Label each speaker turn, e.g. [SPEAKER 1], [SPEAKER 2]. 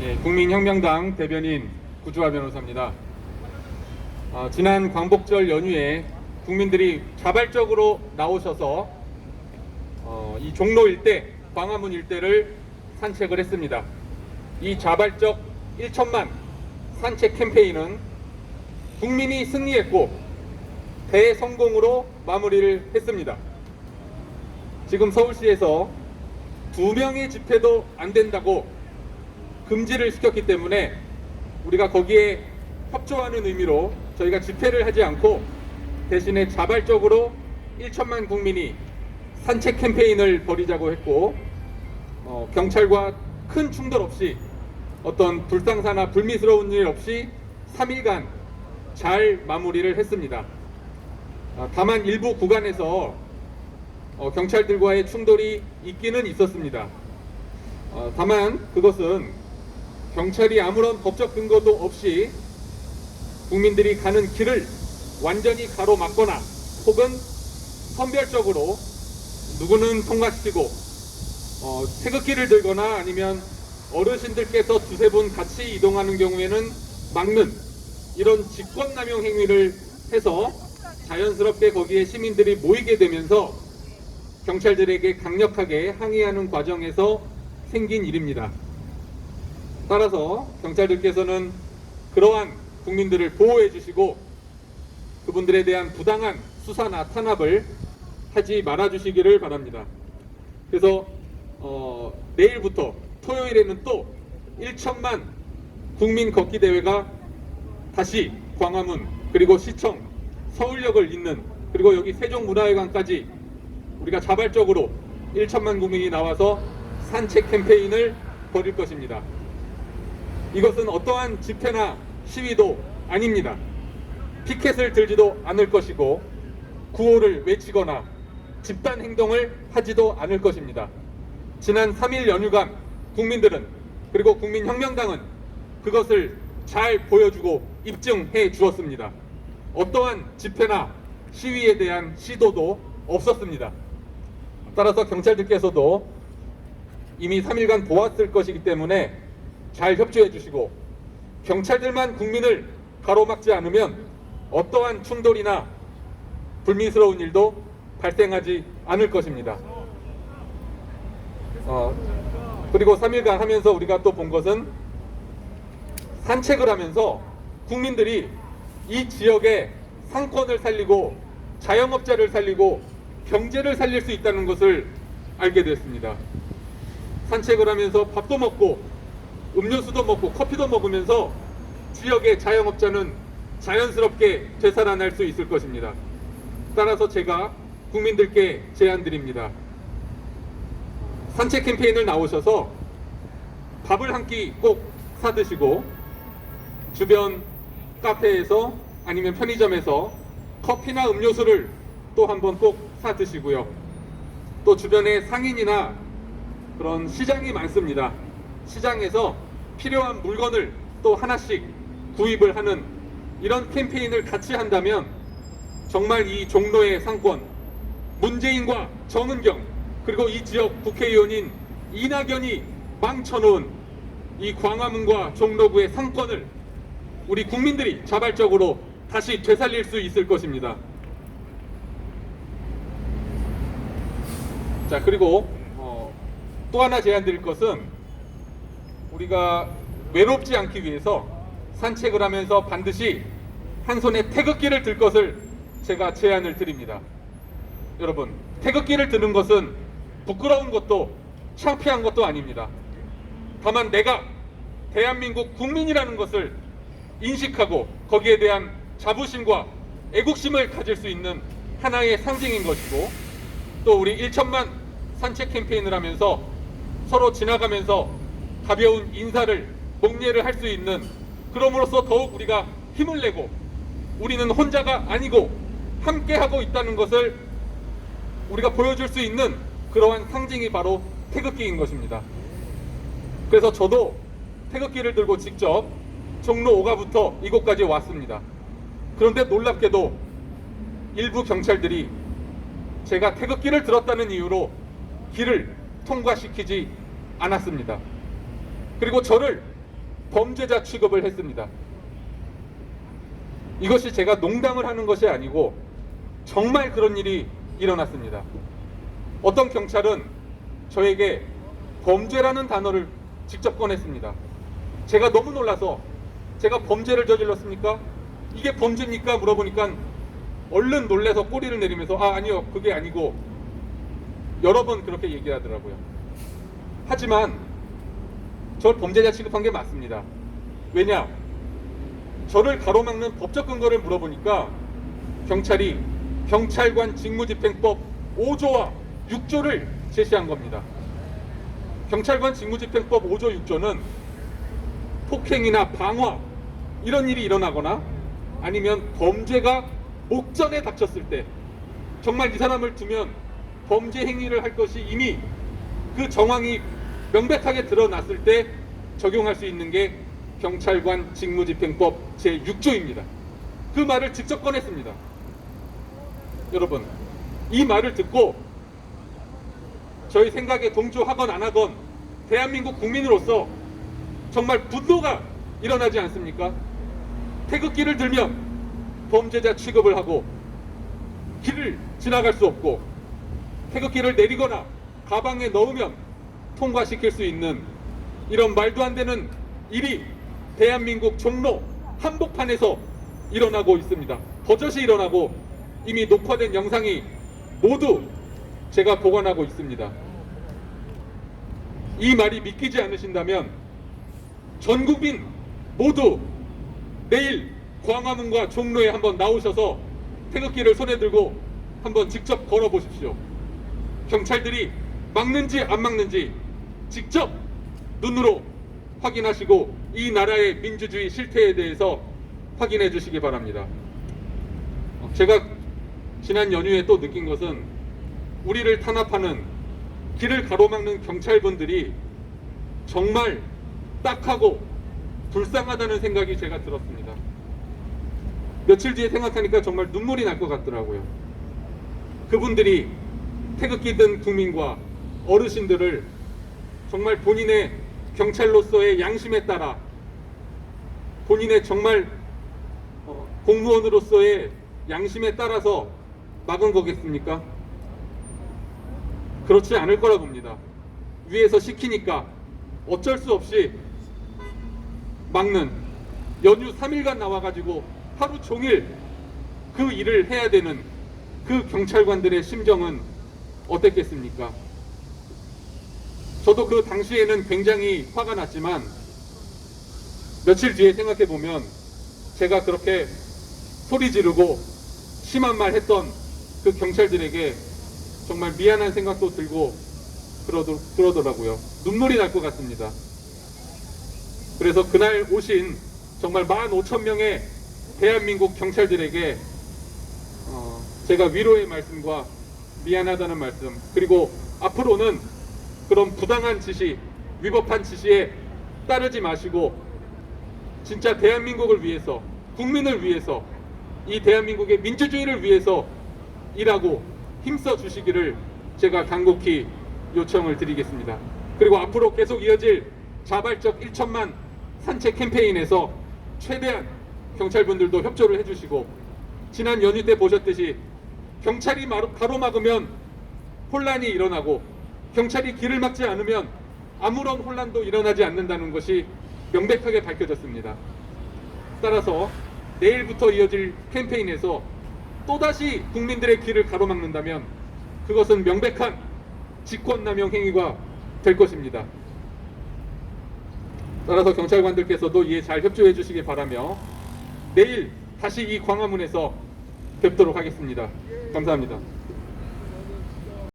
[SPEAKER 1] 예, 국민혁명당 대변인 구주화 변호사입니다. 지난 광복절 연휴에 국민들이 자발적으로 나오셔서 이 종로 일대, 광화문 일대를 산책을 했습니다. 이 자발적 1천만 산책 캠페인은 국민이 승리했고 대성공으로 마무리를 했습니다. 지금 서울시에서 2명의 집회도 안 된다고 금지를 시켰기 때문에 우리가 거기에 협조하는 의미로 저희가 집회를 하지 않고 대신에 자발적으로 1천만 국민이 산책 캠페인을 벌이자고 했고, 경찰과 큰 충돌 없이 어떤 불상사나 불미스러운 일 없이 3일간 잘 마무리를 했습니다. 다만 일부 구간에서 경찰들과의 충돌이 있기는 있었습니다. 다만 그것은 경찰이 아무런 법적 근거도 없이 국민들이 가는 길을 완전히 가로막거나 혹은 선별적으로 누구는 통과시키고 태극기를 들거나 아니면 어르신들께서 두세 분 같이 이동하는 경우에는 막는 이런 직권남용 행위를 해서 자연스럽게 거기에 시민들이 모이게 되면서 경찰들에게 강력하게 항의하는 과정에서 생긴 일입니다. 따라서 경찰들께서는 그러한 국민들을 보호해 주시고 그분들에 대한 부당한 수사나 탄압을 하지 말아 주시기를 바랍니다. 그래서 내일부터 토요일에는 또 1천만 국민 걷기 대회가 다시 광화문 그리고 시청 서울역을 잇는 그리고 여기 세종문화회관까지 우리가 자발적으로 1천만 국민이 나와서 산책 캠페인을 벌일 것입니다. 이것은 어떠한 집회나 시위도 아닙니다. 피켓을 들지도 않을 것이고 구호를 외치거나 집단 행동을 하지도 않을 것입니다. 지난 3일 연휴간 국민들은 그리고 국민혁명당은 그것을 잘 보여주고 입증해 주었습니다. 어떠한 집회나 시위에 대한 시도도 없었습니다. 따라서 경찰들께서도 이미 3일간 보았을 것이기 때문에 잘 협조해 주시고 경찰들만 국민을 가로막지 않으면 어떠한 충돌이나 불미스러운 일도 발생하지 않을 것입니다. 그리고 3일간 하면서 우리가 또 본 것은 산책을 하면서 국민들이 이 지역의 상권을 살리고 자영업자를 살리고 경제를 살릴 수 있다는 것을 알게 됐습니다. 산책을 하면서 밥도 먹고 음료수도 먹고 커피도 먹으면서 지역의 자영업자는 자연스럽게 되살아날 수 있을 것입니다. 따라서 제가 국민들께 제안드립니다. 산책 캠페인을 나오셔서 밥을 한 끼 꼭 사드시고 주변 카페에서 아니면 편의점에서 커피나 음료수를 또 한번 꼭 사드시고요. 또 주변에 상인이나 그런 시장이 많습니다. 시장에서 필요한 물건을 또 하나씩 구입을 하는 이런 캠페인을 같이 한다면 정말 이 종로의 상권, 문재인과 정은경 그리고 이 지역 국회의원인 이낙연이 망쳐놓은 이 광화문과 종로구의 상권을 우리 국민들이 자발적으로 다시 되살릴 수 있을 것입니다. 자, 그리고 또 하나 제안드릴 것은 우리가 외롭지 않기 위해서 산책을 하면서 반드시 한 손에 태극기를 들 것을 제가 제안을 드립니다. 여러분, 태극기를 드는 것은 부끄러운 것도 창피한 것도 아닙니다. 다만 내가 대한민국 국민이라는 것을 인식하고 거기에 대한 자부심과 애국심을 가질 수 있는 하나의 상징인 것이고, 또 우리 1천만 산책 캠페인을 하면서 서로 지나가면서 가벼운 인사를 목례를 할 수 있는, 그럼으로써 더욱 우리가 힘을 내고 우리는 혼자가 아니고 함께하고 있다는 것을 우리가 보여줄 수 있는 그러한 상징이 바로 태극기인 것입니다. 그래서 저도 태극기를 들고 직접 종로 5가부터 이곳까지 왔습니다. 그런데 놀랍게도 일부 경찰들이 제가 태극기를 들었다는 이유로 길을 통과시키지 않았습니다. 그리고 저를 범죄자 취급을 했습니다. 이것이 제가 농담을 하는 것이 아니고 정말 그런 일이 일어났습니다. 어떤 경찰은 저에게 범죄라는 단어를 직접 꺼냈습니다. 제가 너무 놀라서 제가 범죄를 저질렀습니까? 이게 범죄입니까? 물어보니까 얼른 놀라서 꼬리를 내리면서 아니요, 그게 아니고 여러 번 그렇게 얘기하더라고요. 하지만 저를 범죄자 취급한 게 맞습니다. 왜냐? 저를 가로막는 법적 근거를 물어보니까 경찰이 경찰관 직무집행법 5조와 6조를 제시한 겁니다. 경찰관 직무집행법 5조 6조는 폭행이나 방화 이런 일이 일어나거나 아니면 범죄가 목전에 닥쳤을 때 정말 이 사람을 두면 범죄 행위를 할 것이 이미 그 정황이 명백하게 드러났을 때 적용할 수 있는 게 경찰관 직무집행법 제6조입니다. 그 말을 직접 꺼냈습니다. 여러분, 이 말을 듣고 저희 생각에 동조하건 안 하건 대한민국 국민으로서 정말 분노가 일어나지 않습니까? 태극기를 들면 범죄자 취급을 하고 길을 지나갈 수 없고 태극기를 내리거나 가방에 넣으면 통과시킬 수 있는 이런 말도 안 되는 일이 대한민국 종로 한복판에서 일어나고 있습니다. 버젓이 일어나고 이미 녹화된 영상이 모두 제가 보관하고 있습니다. 이 말이 믿기지 않으신다면 전 국민 모두 내일 광화문과 종로에 한번 나오셔서 태극기를 손에 들고 한번 직접 걸어 보십시오. 경찰들이 막는지 안 막는지 직접 눈으로 확인하시고 이 나라의 민주주의 실태에 대해서 확인해 주시기 바랍니다. 제가 지난 연휴에 또 느낀 것은 우리를 탄압하는 길을 가로막는 경찰분들이 정말 딱하고 불쌍하다는 생각이 제가 들었습니다. 며칠 뒤에 생각하니까 정말 눈물이 날 것 같더라고요. 그분들이 태극기 든 국민과 어르신들을 정말 본인의 경찰로서의 양심에 따라 본인의 정말 공무원으로서의 양심에 따라서 막은 거겠습니까? 그렇지 않을 거라 봅니다. 위에서 시키니까 어쩔 수 없이 막는 연휴 3일간 나와가지고 하루 종일 그 일을 해야 되는 그 경찰관들의 심정은 어땠겠습니까? 저도 그 당시에는 굉장히 화가 났지만 며칠 뒤에 생각해 보면 제가 그렇게 소리 지르고 심한 말 했던 그 경찰들에게 정말 미안한 생각도 들고 그러더라고요. 눈물이 날 것 같습니다. 그래서 그날 오신 정말 15,000명의 대한민국 경찰들에게 제가 위로의 말씀과 미안하다는 말씀, 그리고 앞으로는 그런 부당한 지시, 위법한 지시에 따르지 마시고 진짜 대한민국을 위해서, 국민을 위해서, 이 대한민국의 민주주의를 위해서 일하고 힘써 주시기를 제가 간곡히 요청을 드리겠습니다. 그리고 앞으로 계속 이어질 자발적 1천만 산책 캠페인에서 최대한 경찰분들도 협조를 해주시고 지난 연휴 때 보셨듯이 경찰이 가로막으면 혼란이 일어나고 경찰이 길을 막지 않으면 아무런 혼란도 일어나지 않는다는 것이 명백하게 밝혀졌습니다. 따라서 내일부터 이어질 캠페인에서 또다시 국민들의 길을 가로막는다면 그것은 명백한 직권남용 행위가 될 것입니다. 따라서 경찰관들께서도 이에 잘 협조해 주시기 바라며 내일 다시 이 광화문에서 뵙도록 하겠습니다. 감사합니다.